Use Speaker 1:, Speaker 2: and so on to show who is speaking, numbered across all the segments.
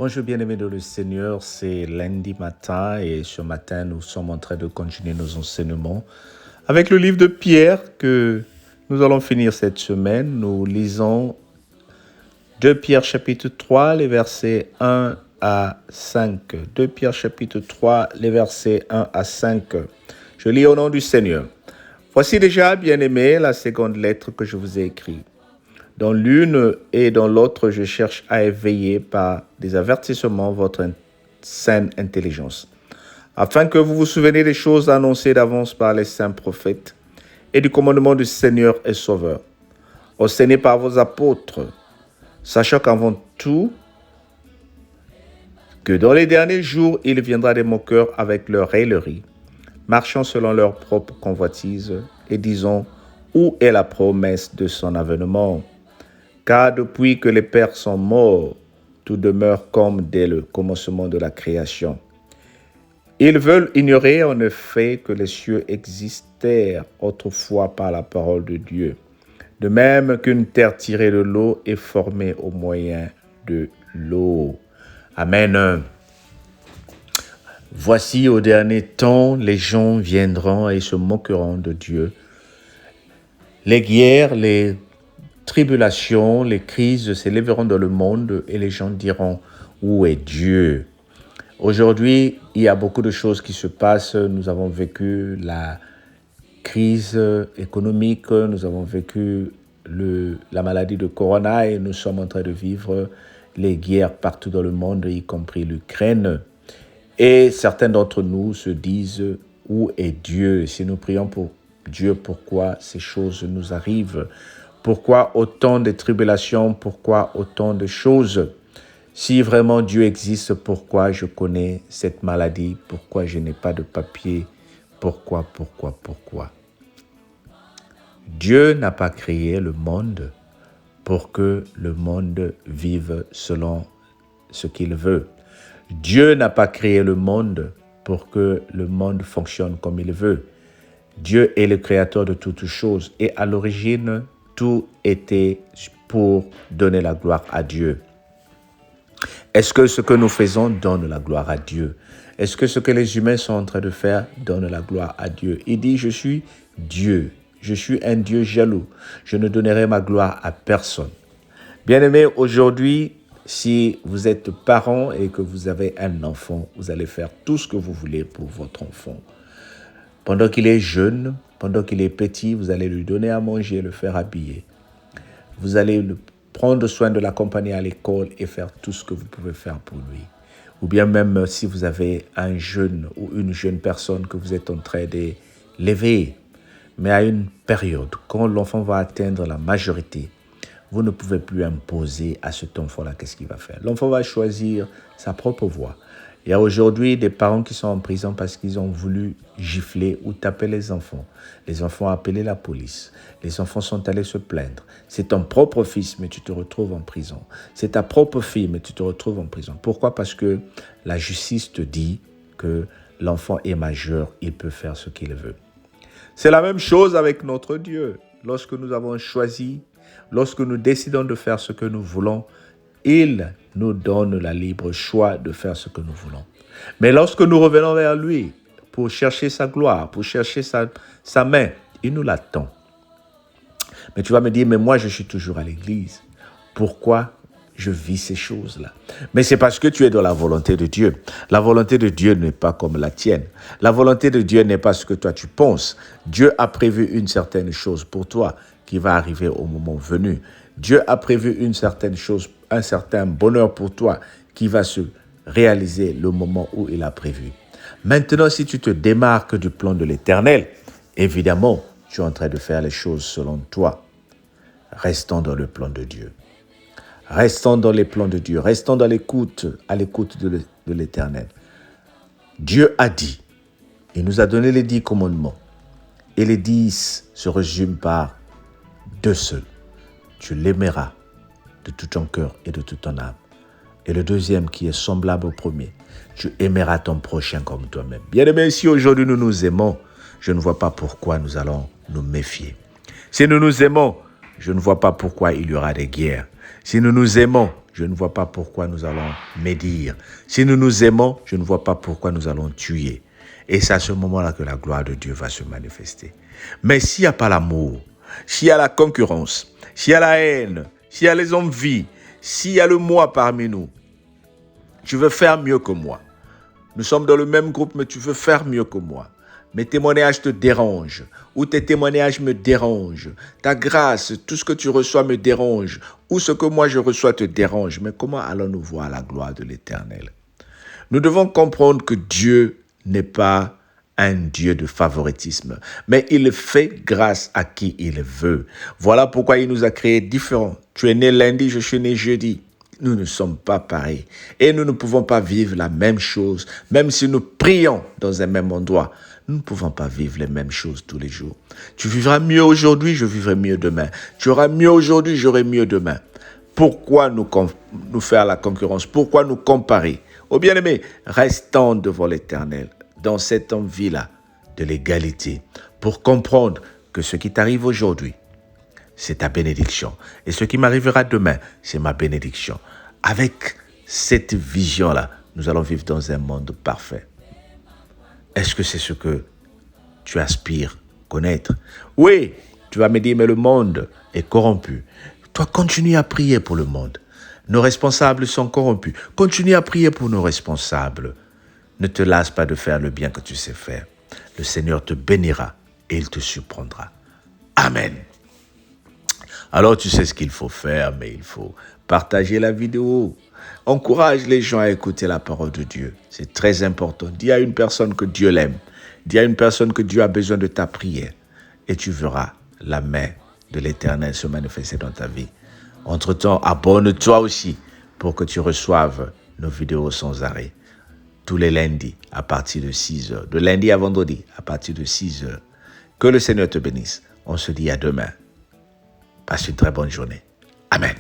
Speaker 1: Bonjour bien-aimés dans le Seigneur, c'est lundi matin et ce matin nous sommes en train de continuer nos enseignements avec le livre de Pierre que nous allons finir cette semaine. Nous lisons 2 Pierre chapitre 3, les versets 1 à 5. 2 Pierre chapitre 3, les versets 1 à 5. Je lis au nom du Seigneur. Voici déjà, bien-aimés, la seconde lettre que je vous ai écrite. Dans l'une et dans l'autre, je cherche à éveiller par des avertissements votre saine intelligence, afin que vous vous souveniez des choses annoncées d'avance par les saints prophètes et du commandement du Seigneur et Sauveur, enseigné par vos apôtres, sachant qu'avant tout, que dans les derniers jours, il viendra des moqueurs avec leur raillerie, marchant selon leur propre convoitise et disant « Où est la promesse de son avènement ?» Car depuis que les pères sont morts, tout demeure comme dès le commencement de la création. Ils veulent ignorer en effet que les cieux existèrent autrefois par la parole de Dieu, de même qu'une terre tirée de l'eau est formée au moyen de l'eau. Amen. Voici au dernier temps, les gens viendront et se moqueront de Dieu. Les guerres, les tribulations, les crises s'élèveront dans le monde et les gens diront « Où est Dieu ?» Aujourd'hui, il y a beaucoup de choses qui se passent. Nous avons vécu la crise économique, nous avons vécu la maladie de Corona et nous sommes en train de vivre les guerres partout dans le monde, y compris l'Ukraine. Et certains d'entre nous se disent « Où est Dieu ?» Si nous prions pour Dieu, pourquoi ces choses nous arrivent ? Pourquoi autant de tribulations? Pourquoi autant de choses? Si vraiment Dieu existe, pourquoi je connais cette maladie? Pourquoi je n'ai pas de papier? Pourquoi? Dieu n'a pas créé le monde pour que le monde vive selon ce qu'il veut. Dieu n'a pas créé le monde pour que le monde fonctionne comme il veut. Dieu est le créateur de toutes choses et à l'origine, tout était pour donner la gloire à Dieu. Est-ce que ce que nous faisons donne la gloire à Dieu? Est-ce que ce que les humains sont en train de faire donne la gloire à Dieu? Il dit, je suis Dieu. Je suis un Dieu jaloux. Je ne donnerai ma gloire à personne. Bien-aimés, aujourd'hui, si vous êtes parent et que vous avez un enfant, vous allez faire tout ce que vous voulez pour votre enfant. Pendant qu'il est jeune, pendant qu'il est petit, vous allez lui donner à manger, le faire habiller. Vous allez prendre soin de l'accompagner à l'école et faire tout ce que vous pouvez faire pour lui. Ou bien même si vous avez un jeune ou une jeune personne que vous êtes en train d'élever, mais à une période, quand l'enfant va atteindre la majorité, vous ne pouvez plus imposer à cet enfant-là qu'est-ce qu'il va faire. L'enfant va choisir sa propre voie. Il y a aujourd'hui des parents qui sont en prison parce qu'ils ont voulu gifler ou taper les enfants. Les enfants ont appelé la police. Les enfants sont allés se plaindre. C'est ton propre fils, mais tu te retrouves en prison. C'est ta propre fille, mais tu te retrouves en prison. Pourquoi? Parce que la justice te dit que l'enfant est majeur, il peut faire ce qu'il veut. C'est la même chose avec notre Dieu. Lorsque nous avons choisi, lorsque nous décidons de faire ce que nous voulons, il nous donne la libre choix de faire ce que nous voulons. Mais lorsque nous revenons vers lui pour chercher sa gloire, pour chercher sa main, il nous l'attend. Mais tu vas me dire, mais moi je suis toujours à l'église. Pourquoi je vis ces choses-là? Mais c'est parce que tu es dans la volonté de Dieu. La volonté de Dieu n'est pas comme la tienne. La volonté de Dieu n'est pas ce que toi tu penses. Dieu a prévu une certaine chose pour toi qui va arriver au moment venu. Dieu a prévu une certaine chose, un certain bonheur pour toi qui va se réaliser le moment où il a prévu. Maintenant, si tu te démarques du plan de l'Éternel, évidemment, tu es en train de faire les choses selon toi. Restons dans le plan de Dieu. Restons dans les plans de Dieu. Restons à l'écoute de l'Éternel. Dieu a dit, il nous a donné les 10 commandements. Et les 10 se résument par 2 seuls. Tu l'aimeras de tout ton cœur et de toute ton âme. Et le deuxième qui est semblable au premier, tu aimeras ton prochain comme toi-même. Bien-aimés, si aujourd'hui nous nous aimons, je ne vois pas pourquoi nous allons nous méfier. Si nous nous aimons, je ne vois pas pourquoi il y aura des guerres. Si nous nous aimons, je ne vois pas pourquoi nous allons médire. Si nous nous aimons, je ne vois pas pourquoi nous allons tuer. Et c'est à ce moment-là que la gloire de Dieu va se manifester. Mais s'il n'y a pas l'amour, s'il y a la concurrence, s'il y a la haine, s'il y a les envies, s'il y a le moi parmi nous, tu veux faire mieux que moi. Nous sommes dans le même groupe, mais tu veux faire mieux que moi. Mes témoignages te dérangent, ou tes témoignages me dérangent. Ta grâce, tout ce que tu reçois me dérange, ou ce que moi je reçois te dérange. Mais comment allons-nous voir la gloire de l'Éternel? Nous devons comprendre que Dieu n'est pas un Dieu de favoritisme, mais il fait grâce à qui il veut. Voilà pourquoi il nous a créés différents. Tu es né lundi, je suis né jeudi. Nous ne sommes pas pareils et nous ne pouvons pas vivre la même chose, même si nous prions dans un même endroit. Nous ne pouvons pas vivre les mêmes choses tous les jours. Tu vivras mieux aujourd'hui, je vivrai mieux demain. Tu auras mieux aujourd'hui, j'aurai mieux demain. Pourquoi nous faire la concurrence? Pourquoi nous comparer? Oh bien-aimé, restons devant l'Éternel dans cette envie-là de l'égalité pour comprendre que ce qui t'arrive aujourd'hui, c'est ta bénédiction. Et ce qui m'arrivera demain, c'est ma bénédiction. Avec cette vision-là, nous allons vivre dans un monde parfait. Est-ce que c'est ce que tu aspires connaître? Oui, tu vas me dire, mais le monde est corrompu. Toi, continue à prier pour le monde. Nos responsables sont corrompus. Continue à prier pour nos responsables. Ne te lasse pas de faire le bien que tu sais faire. Le Seigneur te bénira et il te surprendra. Amen. Alors tu sais ce qu'il faut faire, mais il faut partager la vidéo. Encourage les gens à écouter la parole de Dieu. C'est très important. Dis à une personne que Dieu l'aime. Dis à une personne que Dieu a besoin de ta prière. Et tu verras la main de l'Éternel se manifester dans ta vie. Entre-temps, abonne-toi aussi pour que tu reçoives nos vidéos sans arrêt. Tous les lundis à partir de 6 heures. De lundi à vendredi à partir de 6 heures. Que le Seigneur te bénisse. On se dit à demain. Passe une très bonne journée. Amen.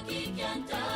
Speaker 2: kikenta